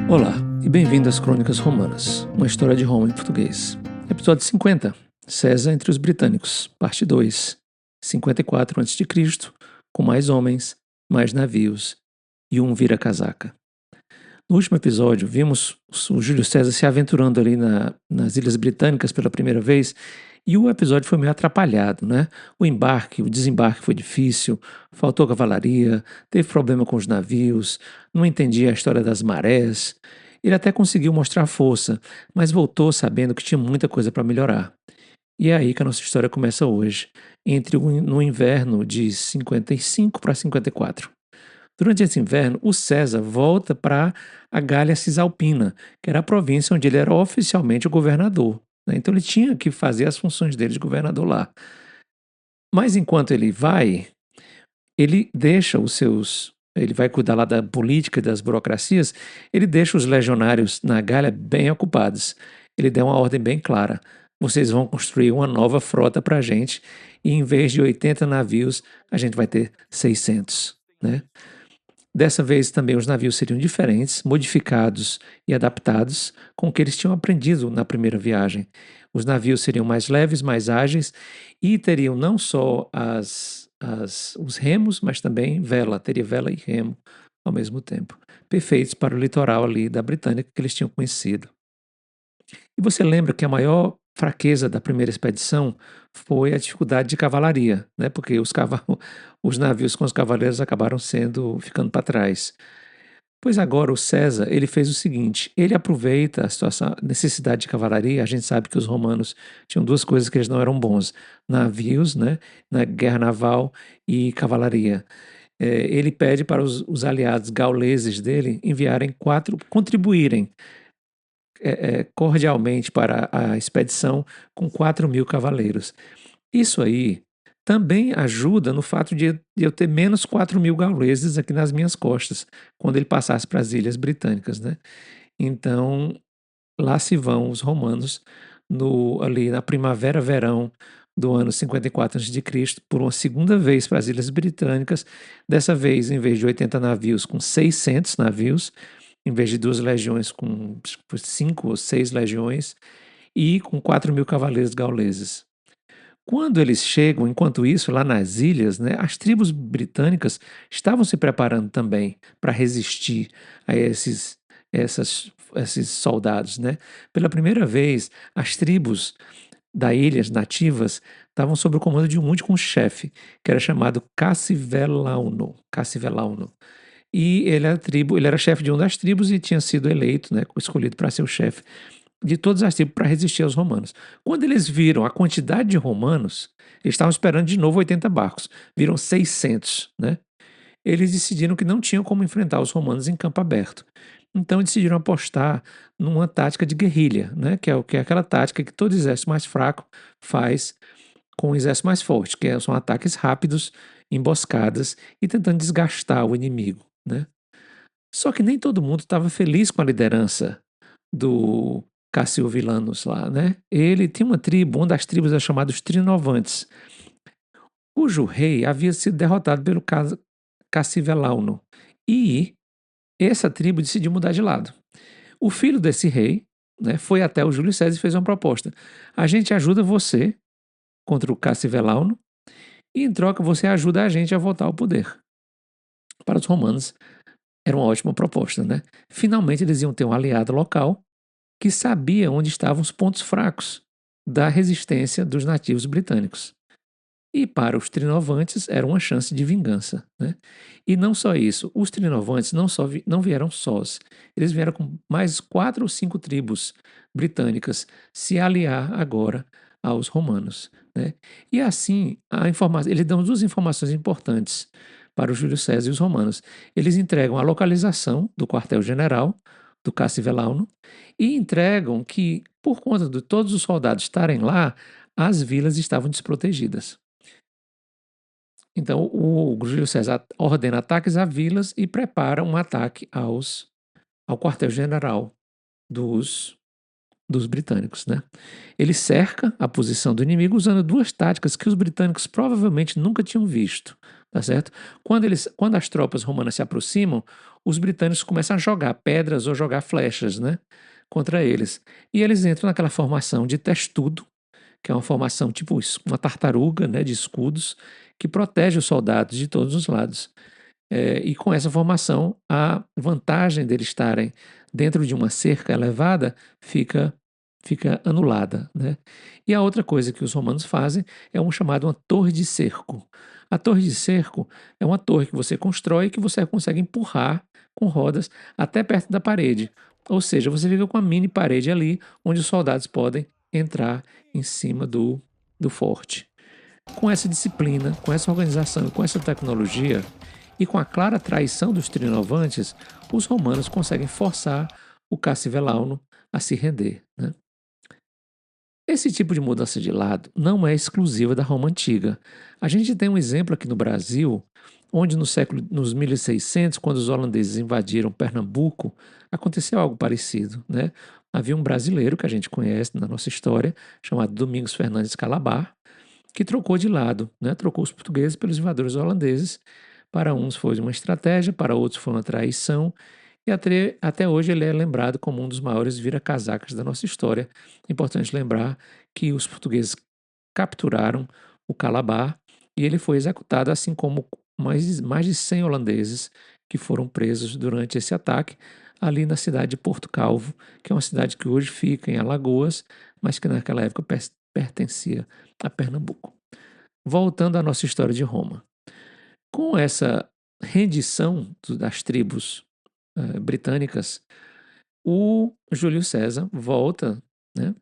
Olá e bem-vindo às Crônicas Romanas, uma história de Roma em português. Episódio 50, César entre os britânicos, parte 2, 54 a.C., com mais homens, mais navios e um vira-casaca. No último episódio, vimos o Júlio César se aventurando ali nas Ilhas Britânicas pela primeira vez e o episódio foi meio atrapalhado, né? O desembarque foi difícil, faltou cavalaria, teve problema com os navios, não entendia a história das marés. Ele até conseguiu mostrar força, mas voltou sabendo que tinha muita coisa para melhorar. E é aí que a nossa história começa hoje, no inverno de 55 para 54. Durante esse inverno, o César volta para a Gália Cisalpina, que era a província onde ele era oficialmente o governador, né? Então ele tinha que fazer as funções dele de governador lá. Mas enquanto ele vai, ele deixa os seus. Ele vai cuidar lá da política e das burocracias, ele deixa os legionários na Gália bem ocupados. Ele dá uma ordem bem clara: vocês vão construir uma nova frota para a gente, e em vez de 80 navios, a gente vai ter 600, né? Dessa vez também os navios seriam diferentes, modificados e adaptados com o que eles tinham aprendido na primeira viagem. Os navios seriam mais leves, mais ágeis e teriam não só os remos, mas também vela, teria vela e remo ao mesmo tempo, perfeitos para o litoral ali da Britânica que eles tinham conhecido. E você lembra que a maior fraqueza da primeira expedição foi a dificuldade de cavalaria, né? Porque os navios com os cavaleiros acabaram ficando para trás. Pois agora o César, ele fez o seguinte, ele aproveita a situação, a necessidade de cavalaria. A gente sabe que os romanos tinham duas coisas que eles não eram bons: navios, né, na guerra naval, e cavalaria. Ele pede para os aliados gauleses dele contribuírem cordialmente para a expedição com 4.000 cavaleiros. Isso aí também ajuda no fato de eu ter menos 4.000 gauleses aqui nas minhas costas, quando ele passasse para as Ilhas Britânicas, né? Então, lá se vão os romanos, ali na primavera-verão do ano 54 a.C., por uma segunda vez para as Ilhas Britânicas, dessa vez, em vez de 80 navios, com 600 navios, em vez de 2 legiões, com 5 ou 6 legiões, e com 4.000 cavaleiros gauleses. Quando eles chegam, enquanto isso, lá nas ilhas, né, as tribos britânicas estavam se preparando também para resistir a esses soldados, né? Pela primeira vez, as tribos das ilhas nativas estavam sob o comando de um único chefe, que era chamado Cassivelauno. Cassivelauno. E ele era chefe de uma das tribos e tinha sido eleito, né, escolhido para ser o chefe de todas as tribos para resistir aos romanos. Quando eles viram a quantidade de romanos, eles estavam esperando de novo 80 barcos, viram 600, né? Eles decidiram que não tinham como enfrentar os romanos em campo aberto. Então decidiram apostar numa tática de guerrilha, né? Que é aquela tática que todo exército mais fraco faz com o exército mais forte, são ataques rápidos, emboscadas e tentando desgastar o inimigo, né? Só que nem todo mundo estava feliz com a liderança do Cassivellaunus lá, né? Ele tinha uma das tribos é chamada os Trinovantes, cujo rei havia sido derrotado pelo Cassivelauno. E essa tribo decidiu mudar de lado. O filho desse rei, né, foi até o Júlio César e fez uma proposta: a gente ajuda você contra o Cassivelauno e em troca você ajuda a gente a voltar ao poder. Para os romanos era uma ótima proposta, né? Finalmente eles iam ter um aliado local que sabia onde estavam os pontos fracos da resistência dos nativos britânicos. E para os Trinovantes era uma chance de vingança, né? E não só isso, os Trinovantes não vieram sós, eles vieram com mais 4 ou 5 tribos britânicas se aliar agora aos romanos, né? E assim, eles dão duas informações importantes para o Júlio César e os romanos. Eles entregam a localização do quartel-general do Cassivelauno e entregam que, por conta de todos os soldados estarem lá, as vilas estavam desprotegidas. Então, o Júlio César ordena ataques a vilas e prepara um ataque ao quartel-general dos dos britânicos, né? Ele cerca a posição do inimigo usando duas táticas que os britânicos provavelmente nunca tinham visto, tá certo? Quando as tropas romanas se aproximam, os britânicos começam a jogar pedras ou jogar flechas, né, contra eles. E eles entram naquela formação de testudo, que é uma formação tipo uma tartaruga, né, de escudos, que protege os soldados de todos os lados. E com essa formação, a vantagem deles estarem dentro de uma cerca elevada fica anulada, né? E a outra coisa que os romanos fazem é uma torre de cerco. A torre de cerco é uma torre que você constrói e que você consegue empurrar com rodas até perto da parede. Ou seja, você fica com uma mini parede ali onde os soldados podem entrar em cima do forte. Com essa disciplina, com essa organização e com essa tecnologia, e com a clara traição dos trinovantes, os romanos conseguem forçar o Cassivelauno a se render, né? Esse tipo de mudança de lado não é exclusiva da Roma antiga. A gente tem um exemplo aqui no Brasil, onde nos 1600, quando os holandeses invadiram Pernambuco, aconteceu algo parecido, né? Havia um brasileiro que a gente conhece na nossa história, chamado Domingos Fernandes Calabar, que trocou de lado, né? Trocou os portugueses pelos invasores holandeses. Para uns foi uma estratégia, para outros foi uma traição, e até hoje ele é lembrado como um dos maiores vira-casacas da nossa história. É importante lembrar que os portugueses capturaram o Calabar e ele foi executado, assim como mais de 100 holandeses que foram presos durante esse ataque, ali na cidade de Porto Calvo, que é uma cidade que hoje fica em Alagoas, mas que naquela época pertencia a Pernambuco. Voltando à nossa história de Roma. Com essa rendição das tribos britânicas, o Júlio César volta, né,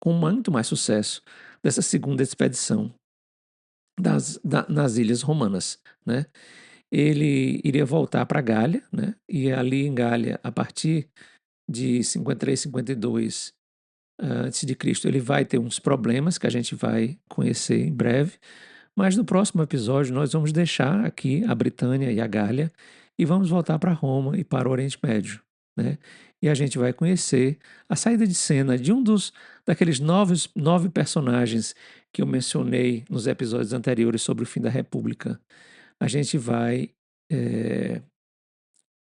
com muito mais sucesso dessa segunda expedição nas Ilhas Romanas, né? Ele iria voltar para Gália, né? E ali em Gália, a partir de 53, 52 antes de Cristo, ele vai ter uns problemas que a gente vai conhecer em breve. Mas no próximo episódio nós vamos deixar aqui a Britânia e a Gália e vamos voltar para Roma e para o Oriente Médio, né? E a gente vai conhecer a saída de cena de daqueles nove personagens que eu mencionei nos episódios anteriores sobre o fim da República. A gente vai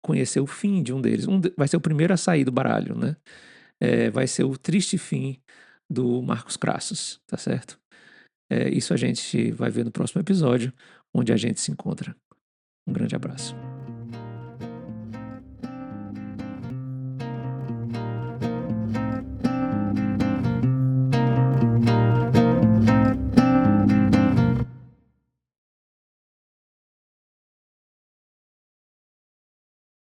conhecer o fim de um deles. Vai ser o primeiro a sair do baralho, né? Vai ser o triste fim do Marcos Crassus, tá certo? Isso a gente vai ver no próximo episódio, onde a gente se encontra. Um grande abraço.